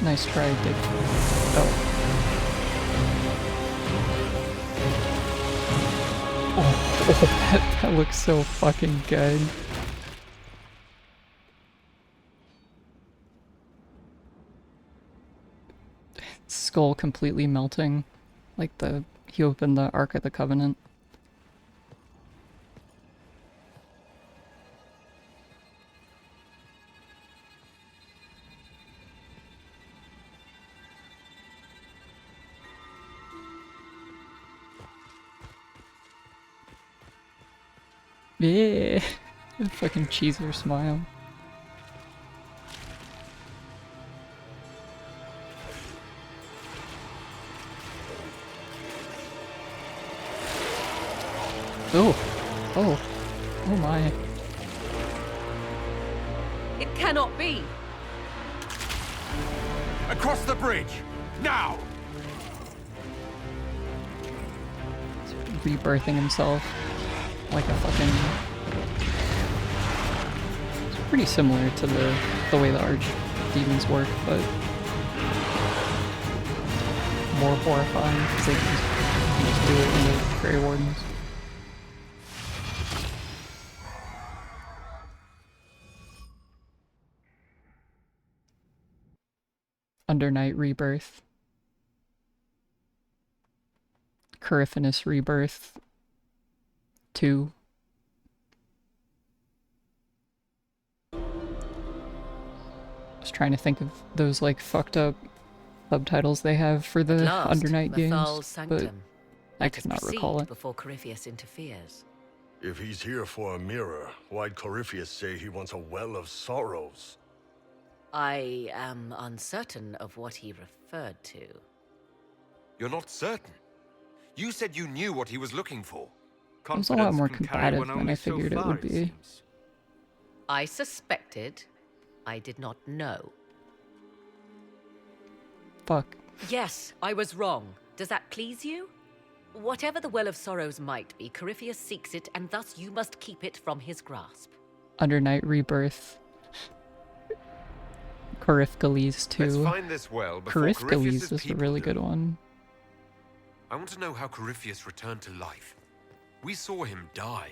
Nice try, Dick. Oh. Oh, that looks so fucking good. Skull completely melting. Like he opened the Ark of the Covenant. Yeah, fucking cheeser smile. Oh my. It cannot be. Across the bridge! Now! Rebirthing himself like a fucking... It's pretty similar to the way the archdemons work, but more horrifying because they can just do it in the Grey Wardens. Under Night Rebirth. Coryphanus Rebirth 2. I was trying to think of those like fucked up subtitles they have for the Under Night games, but I could not recall it. Before Corypheus interferes. If he's here for a mirror, why'd Corypheus say he wants a Well of Sorrows? I am uncertain of what he referred to. You're not certain? You said you knew what he was looking for. It was a lot more combative than I figured it would be. I suspected. I did not know. Fuck. Yes, I was wrong. Does that please you? Whatever the Well of Sorrows might be, Corypheus seeks it, and thus you must keep it from his grasp. Under Night Rebirth Corifkales Let's too. find this well before Corifkales Corypheus's is a people really do. good one. I want to know how Corypheus returned to life. We saw him die.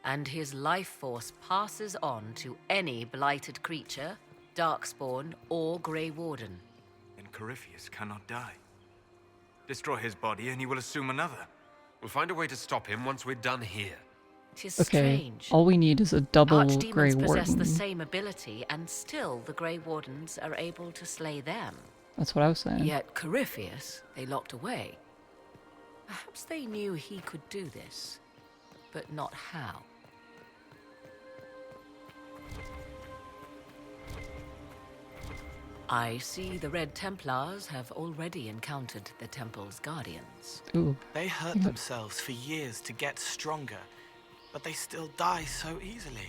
And his life force passes on to any blighted creature, Darkspawn, or Grey Warden. Then Corypheus cannot die. Destroy his body and he will assume another. We'll find a way to stop him once we're done here. 'Tis Okay, strange. all we need is a double Grey Archdemons possess Warden. the same ability, and still the Grey Wardens are able to slay them. That's what I was saying. Yet Corypheus, they locked away. Perhaps they knew he could do this, but not how. I see the Red Templars have already encountered the Temple's guardians. Ooh. They hurt themselves for years to get stronger, but they still die so easily.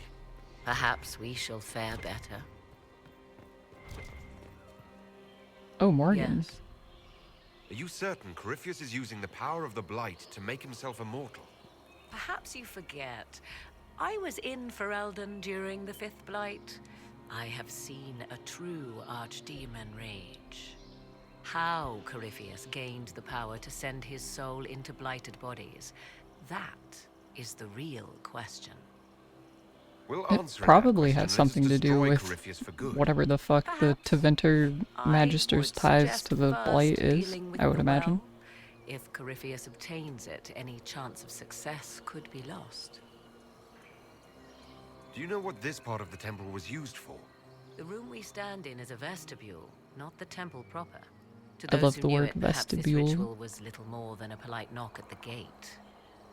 Perhaps we shall fare better. Oh, Morgan. Yes. Are you certain Corypheus is using the power of the Blight to make himself immortal? Perhaps you forget. I was in Ferelden during the Fifth Blight. I have seen a true archdemon rage. How Corypheus gained the power to send his soul into blighted bodies, that is the real question. We'll It answer probably that has question. something Let us to do destroy with Corypheus for good. whatever the fuck the Teventer Magister's ties suggest to the first Blight is, dealing with I would the imagine. well. If Corypheus obtains it, any chance of success could be lost. Do you know what this part of the temple was used for? The room we stand in is a vestibule, not the temple proper. To I those love who the knew word it, perhaps this vestibule. ritual was little more than a polite knock at the gate.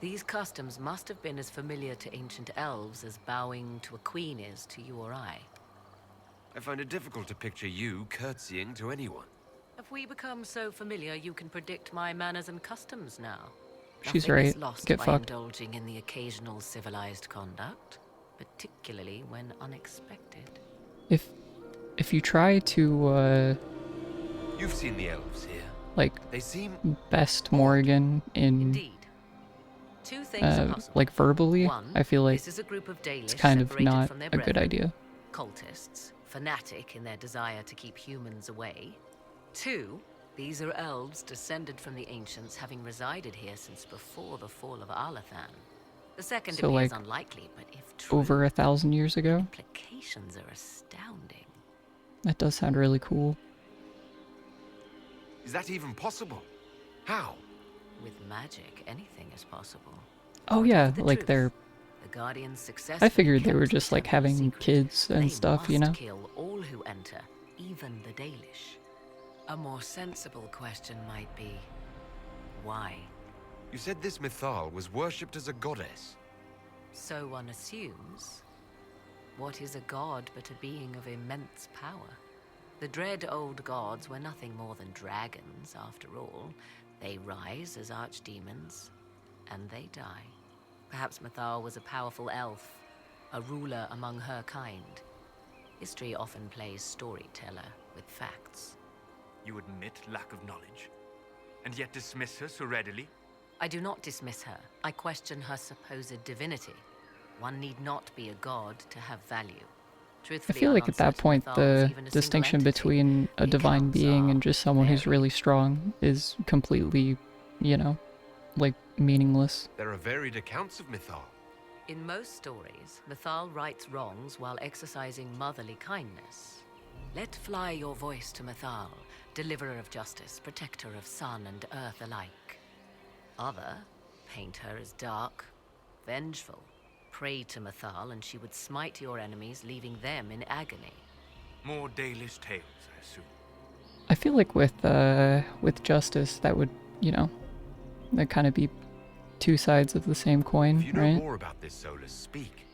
These customs must have been as familiar to ancient elves as bowing to a queen is to you or I. I find it difficult to picture you curtsying to anyone. Have we become so familiar you can predict my manners and customs now? She's Nothing is right. lost Get by fucked. indulging in the occasional civilized conduct, particularly when unexpected. If you try to You've seen the elves here. like They seem best Morgan in Indeed. Two things are possible. like verbally, One, I feel like this is a group of Dalish it's kind of separated not from their a good brethren. idea. Cultists, fanatic in their desire to keep humans away. Two, these are elves descended from the ancients, having resided here since before the fall of Arlathan. The second So, appears like, unlikely, but if true, Over 1,000 years ago. implications are astounding. That does sound really cool. Is that even possible? How? With magic, anything is possible. Oh yeah, The like truth. they're. The Guardians I successfully figured they were kept the just like temple having secret. kids and They stuff, you must know. kill all who enter, even the Dalish. A more sensible question might be, why? You said this Mythal was worshipped as a goddess. So one assumes. What is a god but a being of immense power? The dread old gods were nothing more than dragons, after all. They rise as archdemons, and they die. Perhaps Mythal was a powerful elf, a ruler among her kind. History often plays storyteller with facts. You admit lack of knowledge, and yet dismiss her so readily? I do not dismiss her. I question her supposed divinity. One need not be a god to have value. I Truthfully, feel like at that point the even a distinction single entity. between a divine being and just someone who's really strong is completely, you know, like meaningless. There are varied accounts of Mythal. In most stories, Mythal rights wrongs while exercising motherly kindness. Let fly your voice to Mythal, deliverer of justice, protector of sun and earth alike. Other paint her as dark, vengeful. Pray to Mythal and she would smite your enemies, leaving them in agony. More Dalish tales, I assume. I feel like with justice that would, you know, that kind of be two sides of the same coin, If you know right? more about this, Solus, speak.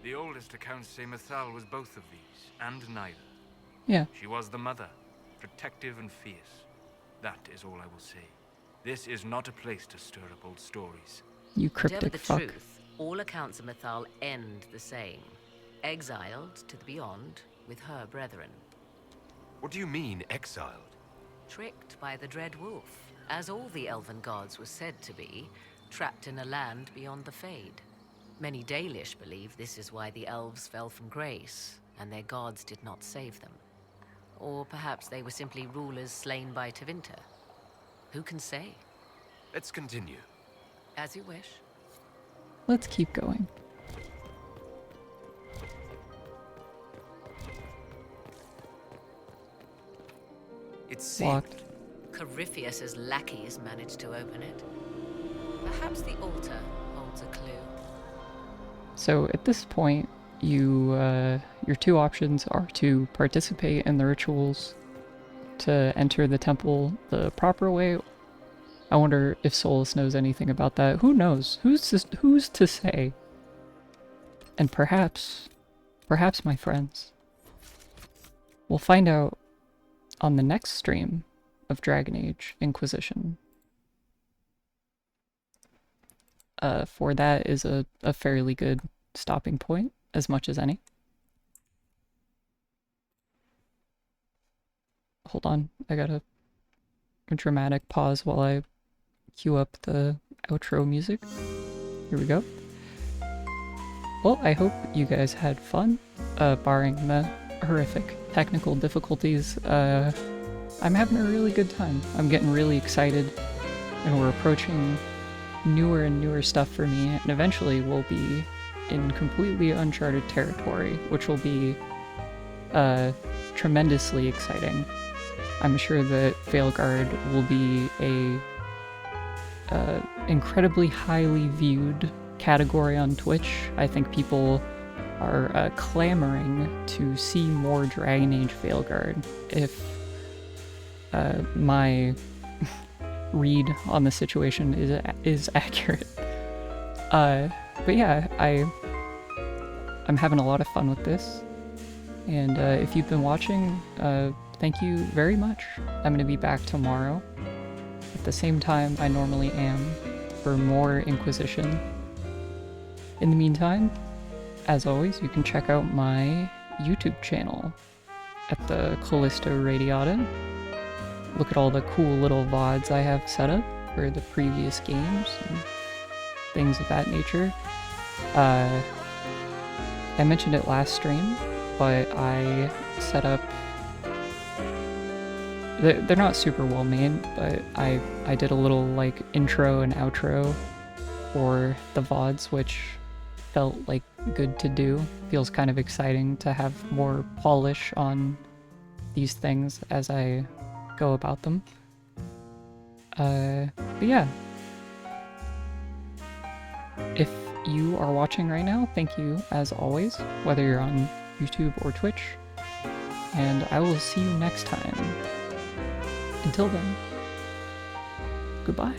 The oldest accounts say Mythal was both of these, and neither. Yeah. She was the mother, protective and fierce. That is all I will say. This is not a place to stir up old stories. You Whatever cryptic the fuck. truth, all accounts of Mythal end the same. Exiled to the beyond with her brethren. What do you mean, exiled? Tricked by the Dread Wolf, as all the elven gods were said to be, trapped in a land beyond the Fade. Many Dalish believe this is why the elves fell from grace, and their gods did not save them. Or perhaps they were simply rulers slain by Tevinter. Who can say? Let's continue. As you wish. Let's keep going. It's Locked. Corypheus's lackeys managed to open it. Perhaps the altar holds a clue. So at this point, your two options are to participate in the rituals to enter the temple the proper way. I wonder if Solus knows anything about that. Who knows? Who's to say? And perhaps, my friends, we'll find out on the next stream of Dragon Age Inquisition. For that is a fairly good stopping point, as much as any. Hold on, I got a dramatic pause while I cue up the outro music. Here we go. Well, I hope you guys had fun, barring the horrific technical difficulties. I'm having a really good time. I'm getting really excited, and we're approaching newer and newer stuff for me, and eventually we'll be in completely uncharted territory, which will be tremendously exciting. I'm sure that Veilguard will be a incredibly highly viewed category on Twitch. I think people are clamoring to see more Dragon Age Veilguard if my read on the situation is accurate. But yeah, I'm having a lot of fun with this, and if you've been watching, thank you very much. I'm going to be back tomorrow at the same time I normally am for more Inquisition. In the meantime, as always, you can check out my YouTube channel at the Callisto Radiata. Look at all the cool little VODs I have set up for the previous games and things of that nature. I mentioned it last stream, but I set up... They're not super well made, but I did a little like intro and outro for the VODs, which felt like good to do. Feels kind of exciting to have more polish on these things as I go about them. But yeah. If you are watching right now, thank you as always, whether you're on YouTube or Twitch. And I will see you next time. Until then, goodbye.